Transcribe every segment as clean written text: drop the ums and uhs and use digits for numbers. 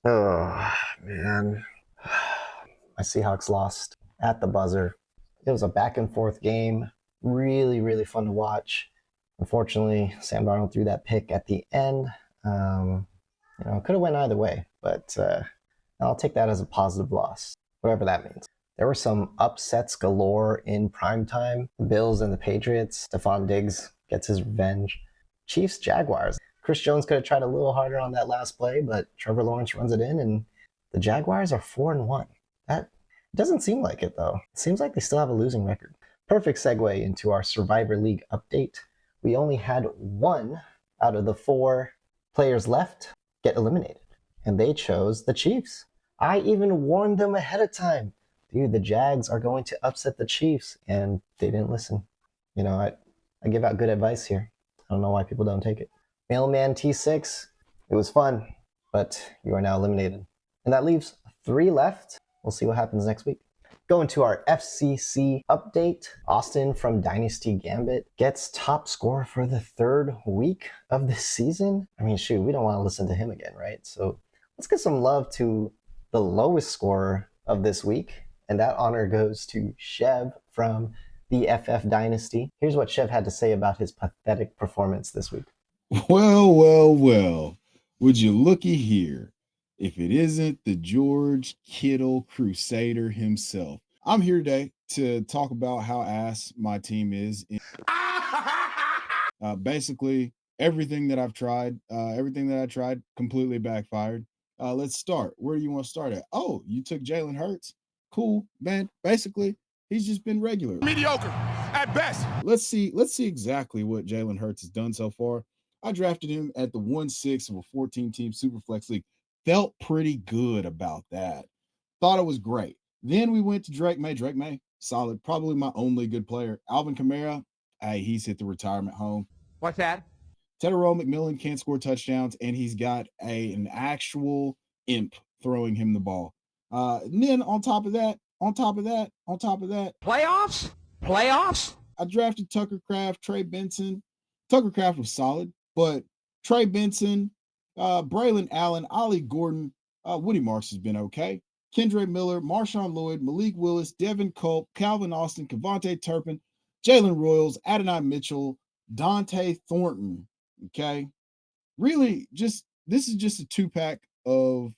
Oh, man. My Seahawks lost at the buzzer. It was a back and forth game. Really, really fun to watch. Unfortunately, Sam Darnold threw that pick at the end. Um, it could have went either way, but I'll take that as a positive loss, whatever that means. There were some upsets galore in primetime. The Bills and the Patriots. Stephon Diggs gets his revenge. Chiefs, Jaguars. Chris Jones could have tried a little harder on that last play, but Trevor Lawrence runs it in, and the Jaguars are 4-1. That doesn't seem like it, though. It seems like they still have a losing record. Perfect segue into our Survivor League update. We only had one out of the four players left get eliminated, and they chose the Chiefs. I even warned them ahead of time. Dude, the Jags are going to upset the Chiefs, and they didn't listen. I give out good advice here. I don't know why people don't take it. Mailman T6, it was fun, but you are now eliminated. And that leaves three left. We'll see what happens next week. Going to our FCC update, Austin from Dynasty Gambit gets top score for the third week of the season. I mean, shoot, we don't want to listen to him again, right? So let's give some love to the lowest scorer of this week, and that honor goes to Chev from the FF Dynasty. Here's what Chev had to say about his pathetic performance this week. Well. Would you looky here if it isn't the George Kittle Crusader himself? I'm here today to talk about how ass my team is. Basically, everything that I tried completely backfired. Let's start. Where do you want to start at? Oh, you took Jalen Hurts. Cool, man. Basically, he's just been regular. Mediocre at best. Let's see exactly what Jalen Hurts has done so far. I drafted him at the 1-6 of a 14-team Superflex League. Felt pretty good about that. Thought it was great. Then we went to Drake May. Drake May, solid. Probably my only good player. Alvin Kamara, hey, he's hit the retirement home. What's that? Tedero McMillan can't score touchdowns, and he's got an actual imp throwing him the ball. And then on top of that, Playoffs? I drafted Tucker Craft, Trey Benson. Tucker Craft was solid, but Trey Benson, Braylon Allen, Ollie Gordon, Woody Marks has been okay. Kendre Miller, Marshawn Lloyd, Malik Willis, Devin Culp, Calvin Austin, Kavontae Turpin, Jalen Royals, Adonai Mitchell, Dante Thornton. Okay. Really, this is just a 2-pack of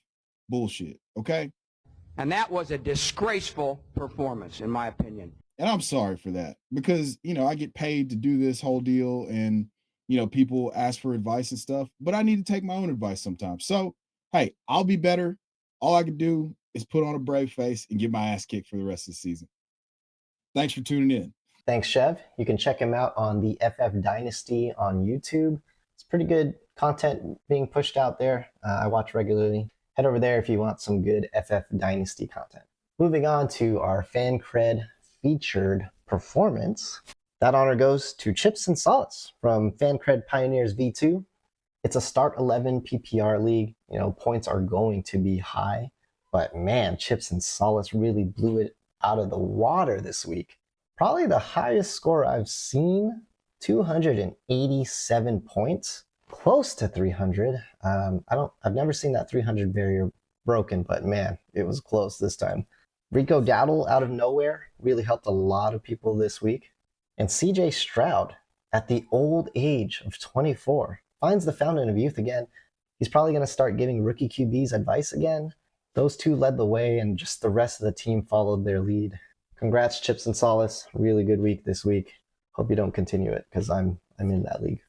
bullshit. Okay. And that was a disgraceful performance, in my opinion. And I'm sorry for that because, I get paid to do this whole deal and, people ask for advice and stuff, but I need to take my own advice sometimes. So, hey, I'll be better. All I can do is put on a brave face and get my ass kicked for the rest of the season. Thanks for tuning in. Thanks, Chev. You can check him out on the FF Dynasty on YouTube. It's pretty good content being pushed out there. I watch regularly. Head over there if you want some good FF Dynasty content. Moving on to our FanCred featured performance. That honor goes to Chips and Solace from FanCred Pioneers V2. It's a start 11 PPR league. Points are going to be high, but man, Chips and Solace really blew it out of the water this week. Probably the highest score I've seen, 287 points, close to 300. I've never seen that 300 barrier broken, but man, it was close this time. Rico Dowdle out of nowhere really helped a lot of people this week. And CJ Stroud, at the old age of 24, finds the fountain of youth again. He's probably going to start giving rookie QBs advice again. Those two led the way, and just the rest of the team followed their lead. Congrats, Chips and Solace. Really good week this week. Hope you don't continue it, because I'm in that league.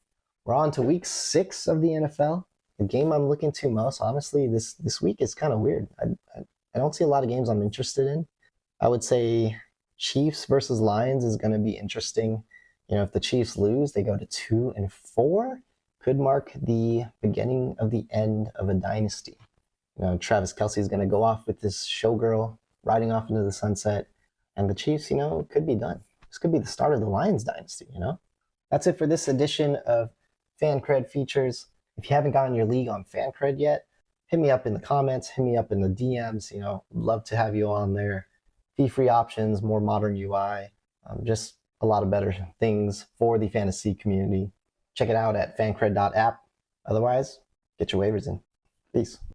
We're on to week 6 of the NFL. The game I'm looking to most, honestly, this week is kind of weird. I don't see a lot of games I'm interested in. I would say Chiefs versus Lions is going to be interesting. If the Chiefs lose, they go to 2-4. Could mark the beginning of the end of a dynasty. Travis Kelce is going to go off with this showgirl riding off into the sunset. And the Chiefs, could be done. This could be the start of the Lions dynasty, That's it for this edition of FanCred Features. If you haven't gotten your league on FanCred yet, hit me up in the comments, hit me up in the DMs. Love to have you on there. Fee-free options, more modern UI, just a lot of better things for the fantasy community. Check it out at fancred.app. Otherwise, get your waivers in. Peace.